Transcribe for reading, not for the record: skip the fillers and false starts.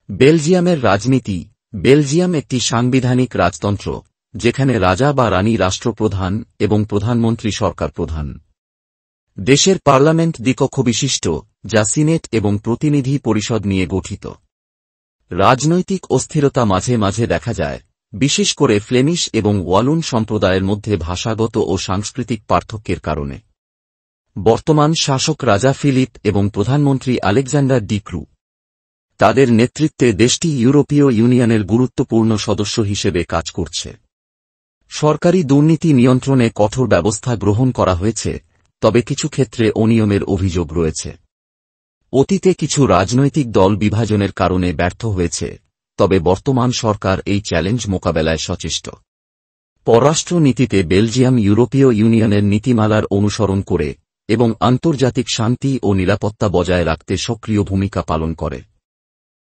বেলজিয়ামের রাজনীতি। বেলজিয়াম একটি সাংবিধানিক রাজতন্ত্র, যেখানে রাজা বা রানী রাষ্ট্রপ্রধান এবং প্রধানমন্ত্রী সরকার প্রধান। দেশের পার্লামেন্ট দ্বিকক্ষবিশিষ্ট, যা সিনেট এবং প্রতিনিধি পরিষদ নিয়ে গঠিত। রাজনৈতিক অস্থিরতা মাঝে মাঝে দেখা যায়, বিশেষ করে ফ্লেমিশ এবং ওয়ালুন সম্প্রদায়ের মধ্যে ভাষাগত ও সাংস্কৃতিক পার্থক্যের কারণে। বর্তমান শাসক রাজা ফিলিপ এবং প্রধানমন্ত্রী আলেকজান্ডার ডি ক্রু। তাদের নেতৃত্বে দেশটি ইউরোপীয় ইউনিয়নের গুরুত্বপূর্ণ সদস্য হিসেবে কাজ করছে। সরকারি দুর্নীতি নিয়ন্ত্রণে কঠোর ব্যবস্থা গ্রহণ করা হয়েছে, তবে কিছু ক্ষেত্রে অনিয়মের অভিযোগ রয়েছে। অতীতে কিছু রাজনৈতিক দল বিভাজনের কারণে ব্যর্থ হয়েছে, তবে বর্তমান সরকার এই চ্যালেঞ্জ মোকাবেলায় সচেষ্ট। পররাষ্ট্র নীতিতে বেলজিয়াম ইউরোপীয় ইউনিয়নের নীতিমালার অনুসরণ করে এবং আন্তর্জাতিক শান্তি ও নিরাপত্তা বজায় রাখতে সক্রিয় ভূমিকা পালন করে।